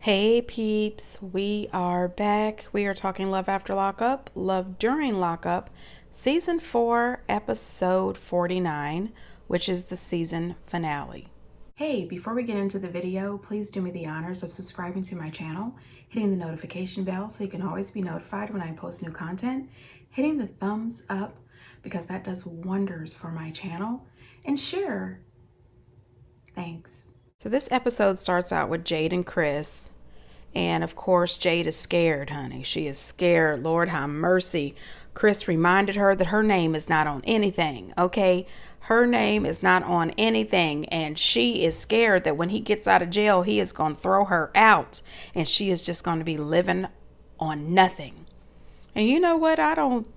Hey peeps, we are back. We are talking Love After Lockup, Love During Lockup, Season 4, Episode 49, which is the season finale. Hey, before we get into the video, please do me the honors of subscribing to my channel, hitting the notification bell so you can always be notified when I post new content, hitting the thumbs up because that does wonders for my channel, and share. Thanks. So this episode starts out with Jade and Chris. And of course, Jade is scared, honey. She is scared. Lord have mercy. Chris reminded her that her name is not on anything, okay? Her name is not on anything. And she is scared that when he gets out of jail, he is going to throw her out. And she is just going to be living on nothing. And you know what? I don't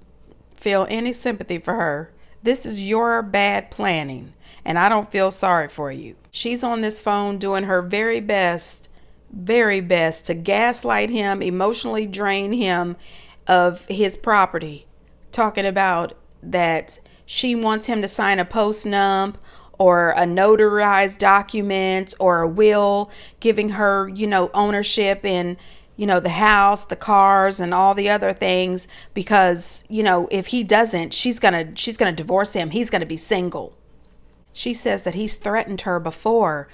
feel any sympathy for her. This is your bad planning. And I don't feel sorry for you. She's on this phone doing her very best to gaslight him, emotionally drain him of his property, talking about that she wants him to sign a post-nunc or a notarized document or a will giving her, ownership in, the house, the cars, and all the other things, because, if he doesn't, she's gonna divorce him. He's gonna be single. She says that he's threatened her before,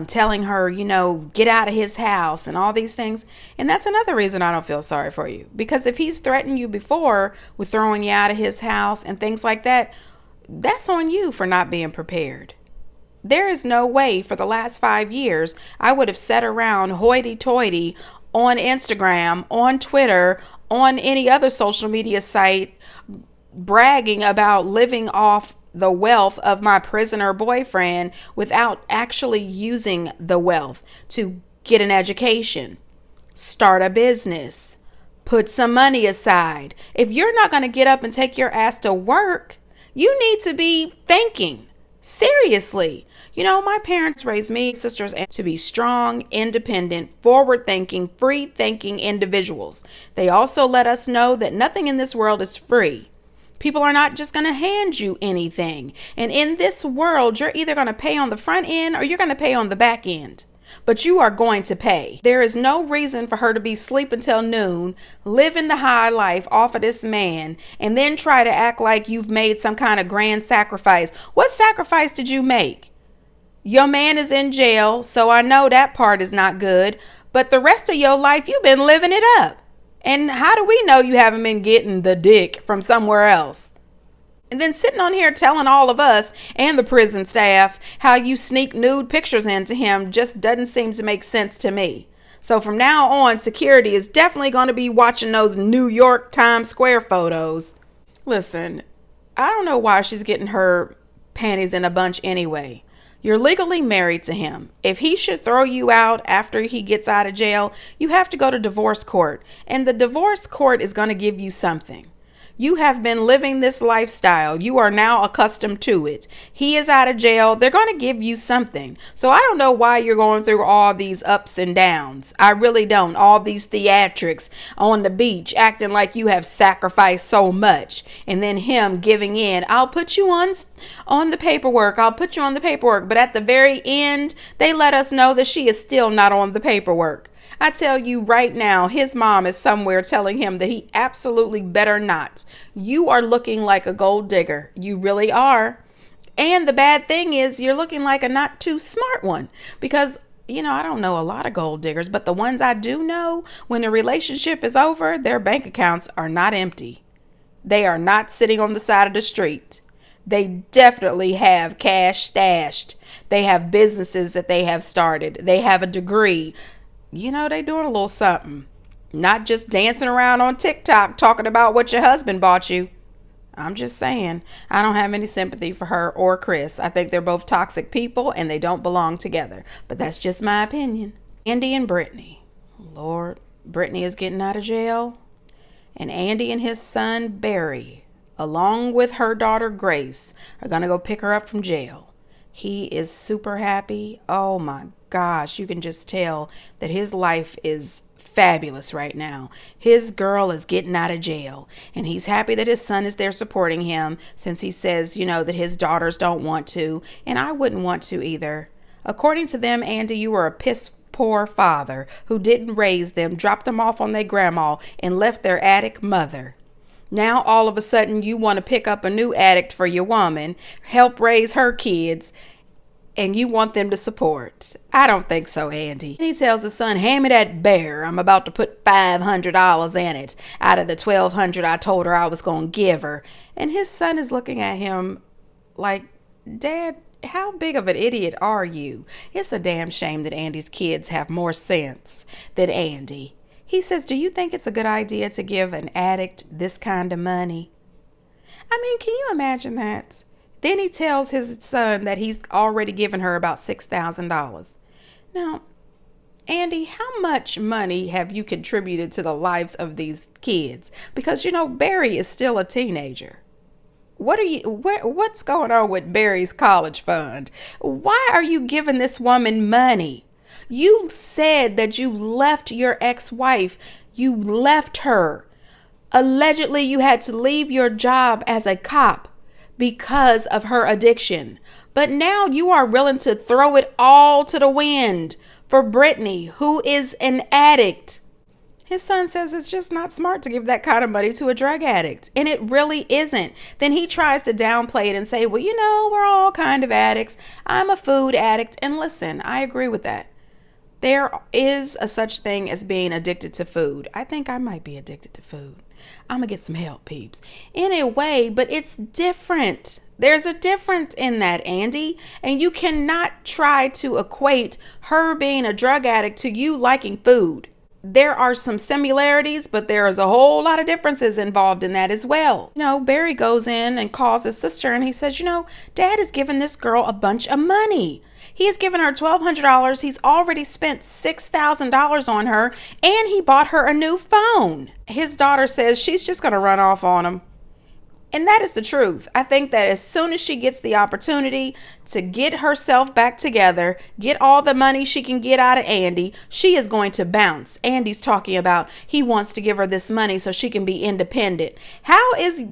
telling her, get out of his house and all these things. And that's another reason I don't feel sorry for you. Because if he's threatened you before with throwing you out of his house and things like that, that's on you for not being prepared. There is no way for the last 5 years I would have sat around hoity-toity on Instagram, on Twitter, on any other social media site, bragging about living off the wealth of my prisoner boyfriend without actually using the wealth to get an education, start a business, put some money aside. If you're not going to get up and take your ass to work, you need to be thinking seriously. My parents raised me, sisters, to be strong, independent, forward-thinking, free-thinking individuals. They also let us know that nothing in this world is free. People are not just going to hand you anything. And in this world, you're either going to pay on the front end or you're going to pay on the back end. But you are going to pay. There is no reason for her to be sleeping till noon, living the high life off of this man, and then try to act like you've made some kind of grand sacrifice. What sacrifice did you make? Your man is in jail, so I know that part is not good. But the rest of your life, you've been living it up. And how do we know you haven't been getting the dick from somewhere else? And then sitting on here telling all of us and the prison staff how you sneak nude pictures into him just doesn't seem to make sense to me. So from now on, security is definitely going to be watching those New York Times Square photos. Listen, I don't know why she's getting her panties in a bunch anyway. You're legally married to him. If he should throw you out after he gets out of jail, you have to go to divorce court. And the divorce court is going to give you something. You have been living this lifestyle. You are now accustomed to it. He is out of jail. They're going to give you something. So I don't know why you're going through all these ups and downs. I really don't. All these theatrics on the beach, acting like you have sacrificed so much. And then him giving in. I'll put you on the paperwork. I'll put you on the paperwork. But at the very end, they let us know that she is still not on the paperwork. I tell you right now, his mom is somewhere telling him that he absolutely better not. You are looking like a gold digger. You really are. And the bad thing is you're looking like a not too smart one, because I don't know a lot of gold diggers, but the ones I do know, when the relationship is over, their bank accounts are not empty. They are not sitting on the side of the street. They definitely have cash stashed. They have businesses that they have started. They have a degree. They doing a little something. Not just dancing around on TikTok talking about what your husband bought you. I'm just saying, I don't have any sympathy for her or Chris. I think they're both toxic people and they don't belong together. But that's just my opinion. Andy and Brittany. Lord, Brittany is getting out of jail. And Andy and his son, Barry, along with her daughter, Grace, are going to go pick her up from jail. He is super happy. Oh my gosh, you can just tell that his life is fabulous right now. His girl is getting out of jail, and he's happy that his son is there supporting him, since he says, that his daughters don't want to, and I wouldn't want to either. According to them, Andy, you were a piss poor father who didn't raise them, dropped them off on their grandma, and left their addict mother. Now all of a sudden you want to pick up a new addict for your woman, help raise her kids, and you want them to support. I don't think so, Andy. And he tells his son, hand me that bear. I'm about to put $500 in it out of the $1,200 I told her I was going to give her. And his son is looking at him like, Dad, how big of an idiot are you? It's a damn shame that Andy's kids have more sense than Andy. He says, do you think it's a good idea to give an addict this kind of money? I mean, can you imagine that? Then he tells his son that he's already given her about $6,000. Now, Andy, how much money have you contributed to the lives of these kids? Because, Barry is still a teenager. What's going on with Barry's college fund? Why are you giving this woman money? You said that you left your ex-wife. You left her. Allegedly, you had to leave your job as a cop because of her addiction. But now you are willing to throw it all to the wind for Brittany, who is an addict. His son says it's just not smart to give that kind of money to a drug addict. And it really isn't. Then he tries to downplay it and say, well, we're all kind of addicts. I'm a food addict. And listen, I agree with that. There is a such thing as being addicted to food. I think I might be addicted to food. I'm going to get some help, peeps. In a way, but it's different. There's a difference in that, Andy. And you cannot try to equate her being a drug addict to you liking food. There are some similarities, but there is a whole lot of differences involved in that as well. Barry goes in and calls his sister and he says, Dad has given this girl a bunch of money. He has given her $1,200. He's already spent $6,000 on her, and he bought her a new phone. His daughter says she's just going to run off on him. And that is the truth. I think that as soon as she gets the opportunity to get herself back together, get all the money she can get out of Andy, she is going to bounce. Andy's talking about he wants to give her this money so she can be independent. How is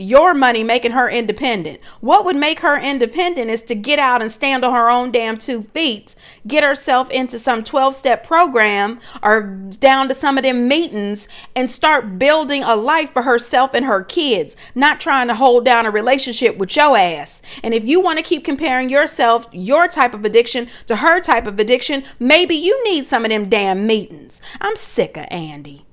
your money making her independent? What would make her independent is to get out and stand on her own damn 2 feet, get herself into some 12-step program or down to some of them meetings and start building a life for herself and her kids, not trying to hold down a relationship with your ass. And if you want to keep comparing yourself, your type of addiction to her type of addiction, maybe you need some of them damn meetings. I'm sick of Andy.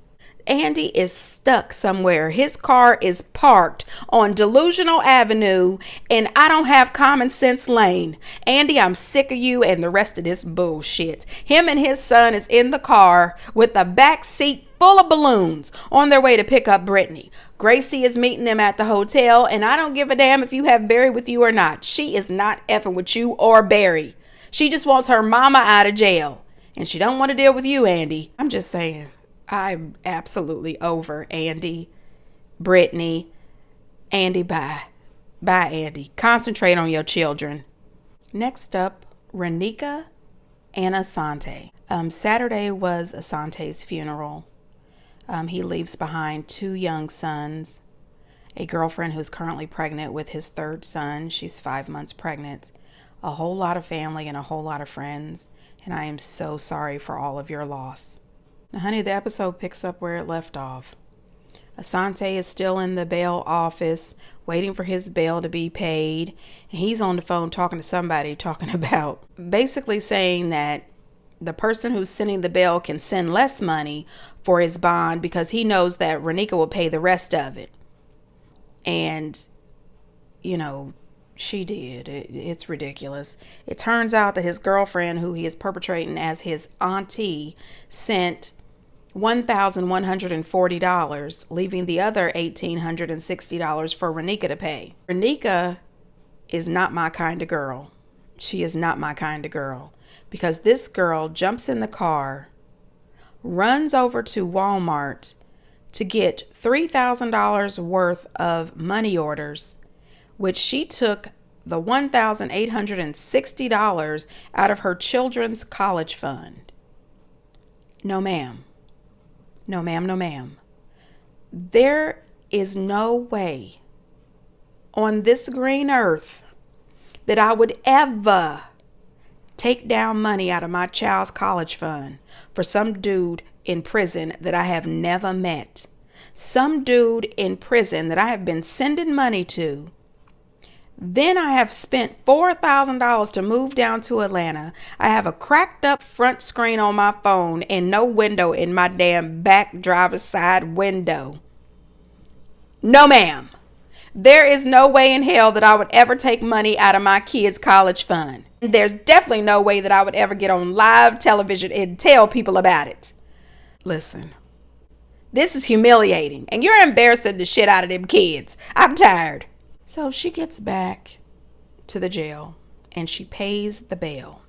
Andy is stuck somewhere. His car is parked on Delusional Avenue and I don't have Common Sense Lane. Andy, I'm sick of you and the rest of this bullshit. Him and his son is in the car with a back seat full of balloons on their way to pick up Brittany. Gracie is meeting them at the hotel, and I don't give a damn if you have Barry with you or not. She is not effing with you or Barry. She just wants her mama out of jail, and she don't want to deal with you, Andy. I'm just saying. I'm absolutely over Andy, Brittany. Andy, bye. Bye, Andy. Concentrate on your children. Next up, Renika and Asante. Saturday was Asante's funeral. He leaves behind 2 young sons, a girlfriend who's currently pregnant with his 3rd son. She's 5 months pregnant. A whole lot of family and a whole lot of friends. And I am so sorry for all of your loss. Now, honey, the episode picks up where it left off. Asante is still in the bail office waiting for his bail to be paid. And he's on the phone talking to somebody, talking about basically saying that the person who's sending the bail can send less money for his bond because he knows that Renika will pay the rest of it. And, she did. It's ridiculous. It turns out that his girlfriend, who he is perpetrating as his auntie, sent $1,140, leaving the other $1,860 for Renika to pay. Renika is not my kind of girl. She is not my kind of girl. Because this girl jumps in the car, runs over to Walmart to get $3,000 worth of money orders, which she took the $1,860 out of her children's college fund. No, ma'am. No, ma'am. No, ma'am. There is no way on this green earth that I would ever take down money out of my child's college fund for some dude in prison that I have never met. Some dude in prison that I have been sending money to. Then I have spent $4,000 to move down to Atlanta. I have a cracked up front screen on my phone and no window in my damn back driver's side window. No, ma'am. There is no way in hell that I would ever take money out of my kids' college fund. There's definitely no way that I would ever get on live television and tell people about it. Listen, this is humiliating and you're embarrassing the shit out of them kids. I'm tired. So she gets back to the jail and she pays the bail.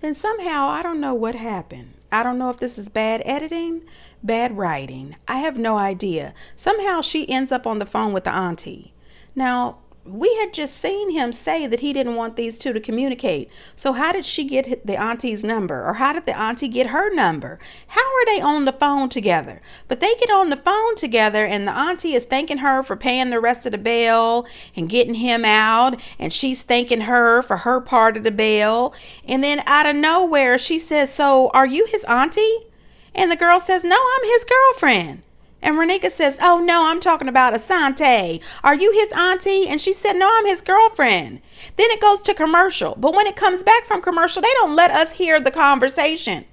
Then somehow, I don't know what happened. I don't know if this is bad editing, bad writing. I have no idea. Somehow she ends up on the phone with the auntie. Now, we had just seen him say that he didn't want these two to communicate. So how did she get the auntie's number? Or how did the auntie get her number? How are they on the phone together? But they get on the phone together and the auntie is thanking her for paying the rest of the bail and getting him out. And she's thanking her for her part of the bail. And then out of nowhere, she says, so are you his auntie? And the girl says, no, I'm his girlfriend. And Renika says, oh, no, I'm talking about Asante. Are you his auntie? And she said, no, I'm his girlfriend. Then it goes to commercial. But when it comes back from commercial, they don't let us hear the conversation.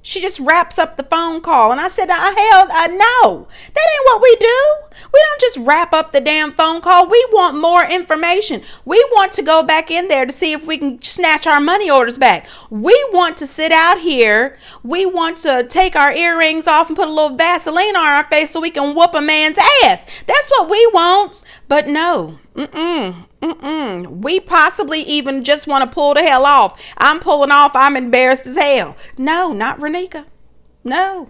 She just wraps up the phone call. And I said, no. That ain't what we do. We don't just wrap up the damn phone call. We want more information. We want to go back in there to see if we can snatch our money orders back. We want to sit out here. We want to take our earrings off and put a little Vaseline on our face so we can whoop a man's ass. That's what we want. But no. We possibly even just want to pull the hell off. I'm pulling off. I'm embarrassed as hell. No, not Renika. No.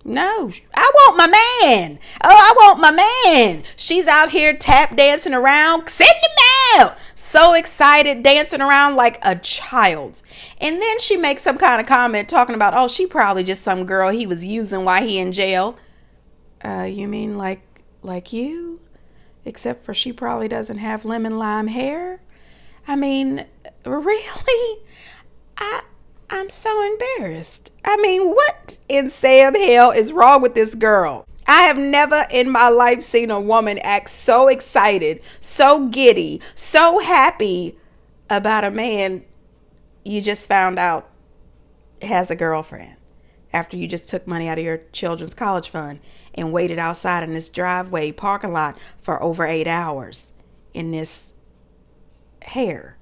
I want my man. Oh, I want my man. She's out here tap dancing around. Send him out. So excited, dancing around like a child. And then she makes some kind of comment talking about, oh, she probably just some girl he was using while he in jail. You mean like you? Except for she probably doesn't have lemon lime hair. I mean, really? I'm so embarrassed. I mean, what in Sam hell is wrong with this girl? I have never in my life seen a woman act so excited, so giddy, so happy about a man you just found out has a girlfriend after you just took money out of your children's college fund and waited outside in this driveway parking lot for over 8 hours in this hair.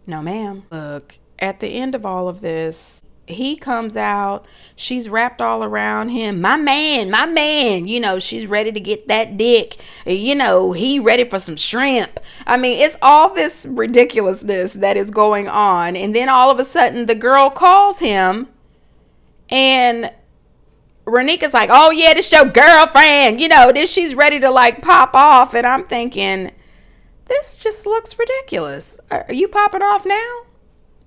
No, ma'am. Look, at the end of all of this, he comes out. She's wrapped all around him. My man. You know, she's ready to get that dick. You know, he ready for some shrimp. I mean, it's all this ridiculousness that is going on. And then all of a sudden, the girl calls him and Renika's like, oh yeah, this your girlfriend, you know, this she's ready to like pop off. And I'm thinking, this just looks ridiculous. Are you popping off now?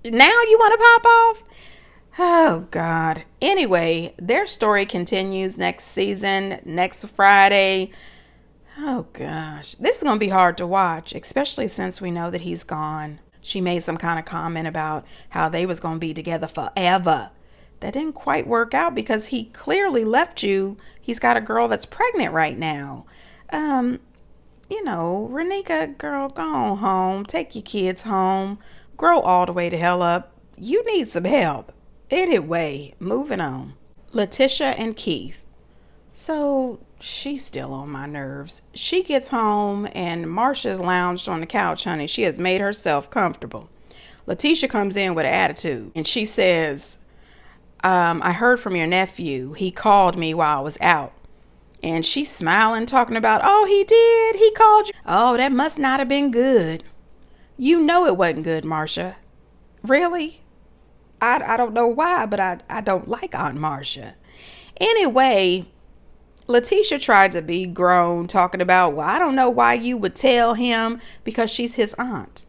Now you want to pop off? Oh God. Anyway, their story continues next season, next Friday. Oh gosh, this is going to be hard to watch, especially since we know that he's gone. She made some kind of comment about how they was going to be together forever. That didn't quite work out because he clearly left you. He's got a girl that's pregnant right now. You know, Renika, girl, go on home. Take your kids home. Grow all the way to hell up. You need some help. Anyway, moving on. Leticia and Keith. So she's still on my nerves. She gets home and Marsha's lounged on the couch, honey. She has made herself comfortable. Leticia comes in with an attitude and she says, I heard from your nephew. He called me while I was out. And she's smiling, talking about, oh, he did. He called you. Oh, that must not have been good. You know it wasn't good, Marsha. Really? I don't know why, but I don't like Aunt Marsha. Anyway, Leticia tried to be grown, talking about, well, I don't know why you would tell him because she's his aunt.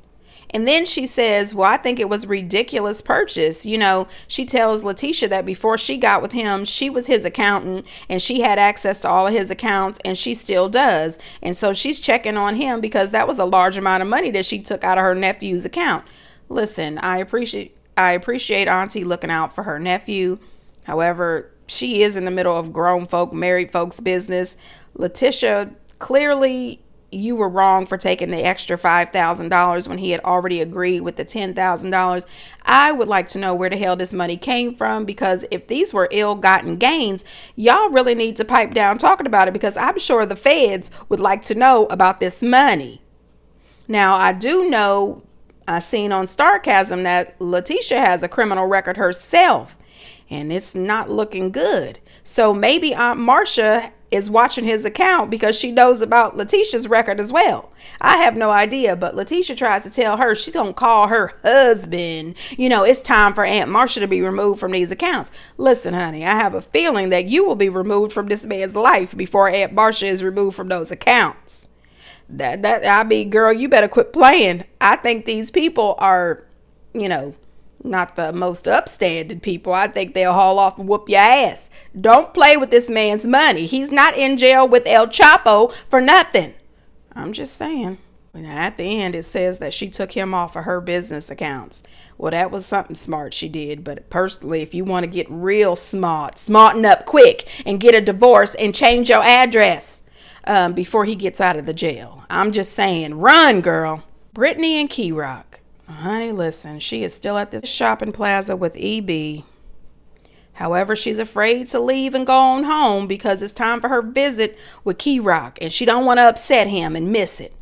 And then she says, well, I think it was a ridiculous purchase. You know, she tells Leticia that before she got with him, she was his accountant and she had access to all of his accounts and she still does. And so she's checking on him because that was a large amount of money that she took out of her nephew's account. Listen, I appreciate Auntie looking out for her nephew. However, she is in the middle of grown folk, married folks' business. Leticia, clearly you were wrong for taking the extra $5,000 when he had already agreed with the $10,000. I would like to know where the hell this money came from, because if these were ill-gotten gains, y'all really need to pipe down talking about it, because I'm sure the feds would like to know about this money. Now, I do know, I seen on Starcasm that Leticia has a criminal record herself, and it's not looking good. So maybe Aunt Marcia is watching his account because she knows about Leticia's record as well. I have no idea, but Leticia tries to tell her she's going to call her husband. It's time for Aunt Marcia to be removed from these accounts. Listen, honey, I have a feeling that you will be removed from this man's life before Aunt Marcia is removed from those accounts. Girl, you better quit playing. I think these people are, not the most upstanding people. I think they'll haul off and whoop your ass. Don't play with this man's money. He's not in jail with El Chapo for nothing. I'm just saying. At the end, it says that she took him off of her business accounts. Well, that was something smart she did. But personally, if you want to get real smarten up quick and get a divorce and change your address before he gets out of the jail. I'm just saying, run, girl. Brittany and Keyrock. Honey, listen, she is still at this shopping plaza with EB. However, she's afraid to leave and go on home because it's time for her visit with Keyrock, and she don't want to upset him and miss it.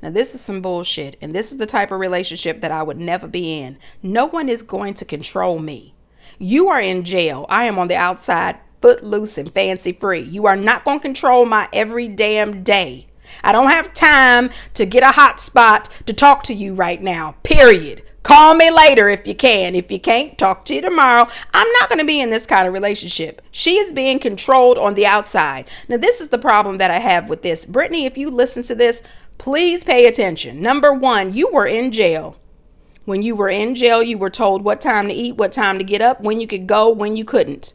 Now, this is some bullshit, and this is the type of relationship that I would never be in. No one is going to control me. You are in jail. I am on the outside, footloose and fancy free. You are not going to control my every damn day. I don't have time to get a hot spot to talk to you right now, period. Call me later if you can. If you can't, talk to you tomorrow. I'm not going to be in this kind of relationship. She is being controlled on the outside. Now, this is the problem that I have with this. Brittany, if you listen to this, please pay attention. Number one, you were in jail. When you were in jail, you were told what time to eat, what time to get up, when you could go, when you couldn't.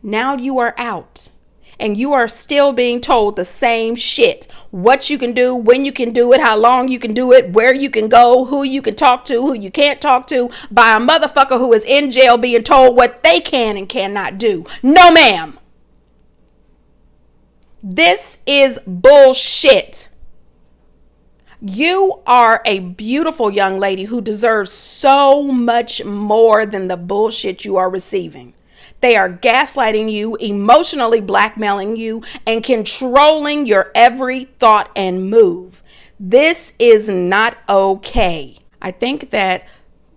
Now you are out. And you are still being told the same shit. What you can do, when you can do it, how long you can do it, where you can go, who you can talk to, who you can't talk to, by a motherfucker who is in jail being told what they can and cannot do. No, ma'am. This is bullshit. You are a beautiful young lady who deserves so much more than the bullshit you are receiving. They are gaslighting you, emotionally blackmailing you, and controlling your every thought and move. This is not okay. I think that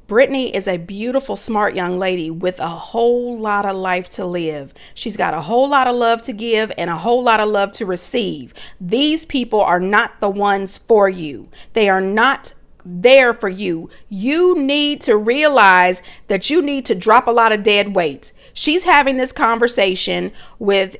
Brittany is a beautiful, smart young lady with a whole lot of life to live. She's got a whole lot of love to give and a whole lot of love to receive. These people are not the ones for you. They are not there for you. You need to realize that you need to drop a lot of dead weight. She's having this conversation with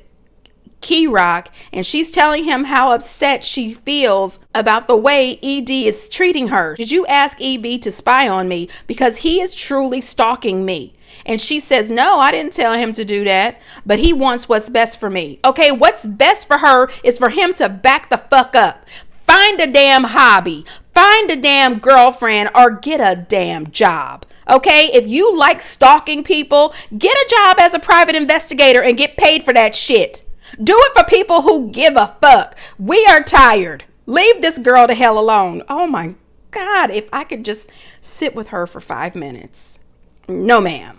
Keyrock, and she's telling him how upset she feels about the way ED is treating her. Did you ask EB to spy on me? Because he is truly stalking me. And she says, no, I didn't tell him to do that, but he wants what's best for me. Okay, what's best for her is for him to back the fuck up. Find a damn hobby, find a damn girlfriend, or get a damn job. Okay, if you like stalking people, get a job as a private investigator and get paid for that shit. Do it for people who give a fuck. We are tired. Leave this girl the hell alone. Oh my God, if I could just sit with her for 5 minutes. No, ma'am.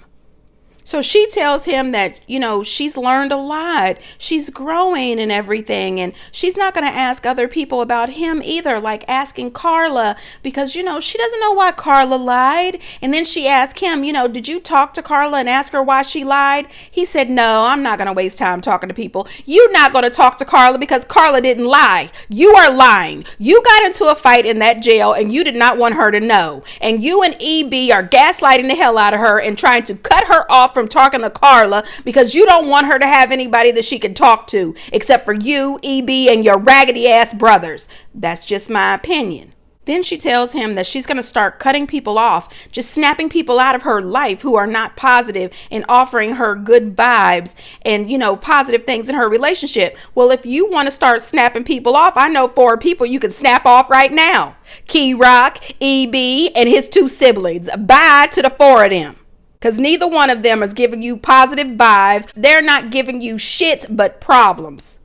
So she tells him that, she's learned a lot. She's growing and everything. And she's not going to ask other people about him either, like asking Carla, because, she doesn't know why Carla lied. And then she asked him, did you talk to Carla and ask her why she lied? He said, no, I'm not going to waste time talking to people. You're not going to talk to Carla because Carla didn't lie. You are lying. You got into a fight in that jail and you did not want her to know. And you and EB are gaslighting the hell out of her and trying to cut her off from talking to Carla because you don't want her to have anybody that she can talk to except for you, EB, and your raggedy ass brothers. That's just my opinion. Then she tells him that she's going to start cutting people off, just snapping people out of her life who are not positive and offering her good vibes and, positive things in her relationship. Well, if you want to start snapping people off, I know 4 people you can snap off right now. Key Rock, EB, and his 2 siblings. Bye to the 4 of them. Because neither one of them is giving you positive vibes. They're not giving you shit but problems.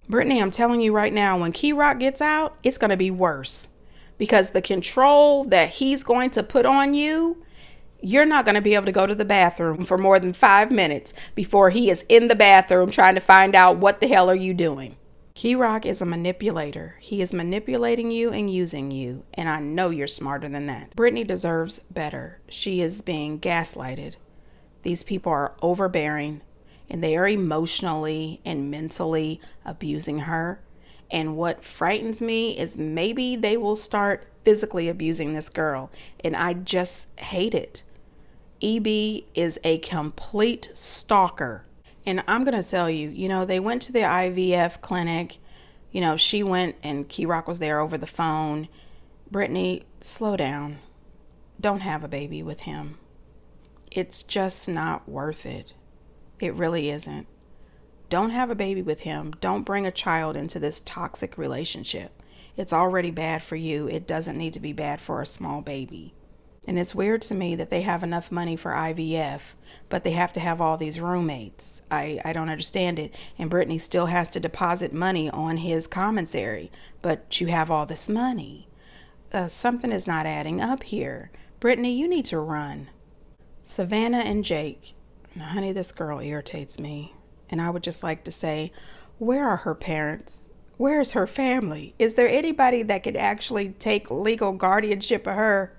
Brittany, I'm telling you right now, when Key Rock gets out, it's going to be worse. Because the control that he's going to put on you, you're not going to be able to go to the bathroom for more than 5 minutes before he is in the bathroom trying to find out what the hell are you doing. Key Rock is a manipulator. He is manipulating you and using you. And I know you're smarter than that. Brittany deserves better. She is being gaslighted. These people are overbearing and they are emotionally and mentally abusing her. And what frightens me is maybe they will start physically abusing this girl. And I just hate it. EB is a complete stalker. And I'm going to tell you, they went to the IVF clinic. She went and Key Rock was there over the phone. Brittany, slow down. Don't have a baby with him. It's just not worth it. It really isn't. Don't have a baby with him. Don't bring a child into this toxic relationship. It's already bad for you. It doesn't need to be bad for a small baby. And it's weird to me that they have enough money for IVF, but they have to have all these roommates. I don't understand it. And Brittany still has to deposit money on his commissary, but you have all this money. Something is not adding up here. Brittany, you need to run. Savannah and Jake. Now, honey, this girl irritates me. And I would just like to say, where are her parents? Where is her family? Is there anybody that could actually take legal guardianship of her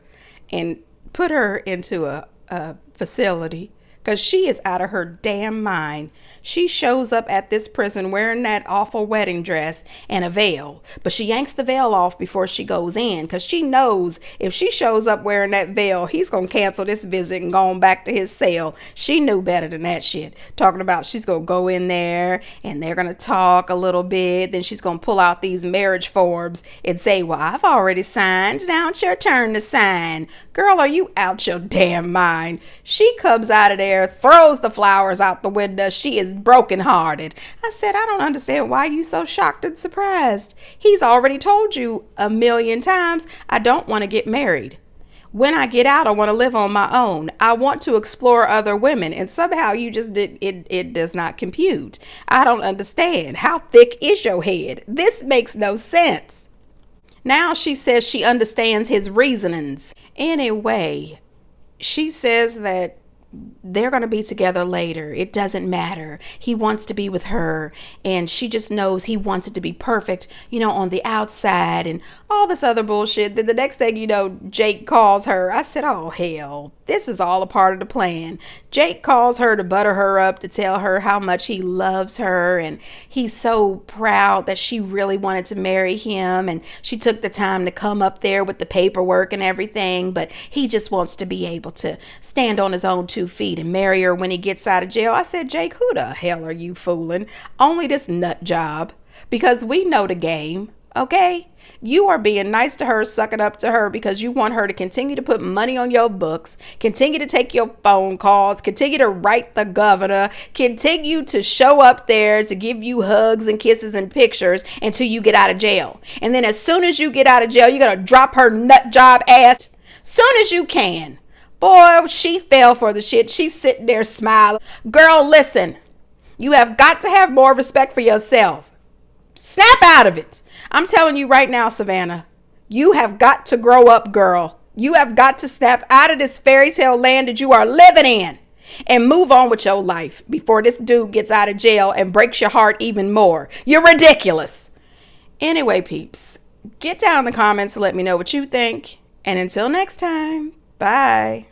and put her into a facility? Because she is out of her damn mind. She shows up at this prison wearing that awful wedding dress and a veil. But she yanks the veil off before she goes in because she knows if she shows up wearing that veil, he's going to cancel this visit and go on back to his cell. She knew better than that shit. Talking about she's going to go in there and they're going to talk a little bit. Then she's going to pull out these marriage forms and say, well, I've already signed. Now it's your turn to sign. Girl, are you out your damn mind? She comes out of there, throws the flowers out the window. She is brokenhearted. I said, I don't understand why you so shocked and surprised. He's already told you 1,000,000 times, I don't want to get married. When I get out, I want to live on my own. I want to explore other women. And somehow you just did it does not compute. I don't understand. How thick is your head? This makes no sense. Now she says she understands his reasonings. Anyway, she says that they're going to be together later. It doesn't matter. He wants to be with her and she just knows he wants it to be perfect, on the outside and all this other bullshit. Then the next thing you know, Jake calls her. I said, oh, hell, this is all a part of the plan. Jake calls her to butter her up, to tell her how much he loves her. And he's so proud that she really wanted to marry him. And she took the time to come up there with the paperwork and everything. But he just wants to be able to stand on his own 2 feet and marry her when he gets out of jail. I said, Jake, who the hell are you fooling? Only this nut job. Because we know the game, okay? You are being nice to her, sucking up to her because you want her to continue to put money on your books, continue to take your phone calls, continue to write the governor, continue to show up there to give you hugs and kisses and pictures until you get out of jail. And then as soon as you get out of jail, you're going to drop her nut job ass soon as you can. Boy, she fell for the shit. She's sitting there smiling. Girl, listen, you have got to have more respect for yourself. Snap out of it. I'm telling you right now, Savannah, you have got to grow up, girl. You have got to snap out of this fairy tale land that you are living in and move on with your life before this dude gets out of jail and breaks your heart even more. You're ridiculous. Anyway, peeps, get down in the comments and let me know what you think. And until next time, bye.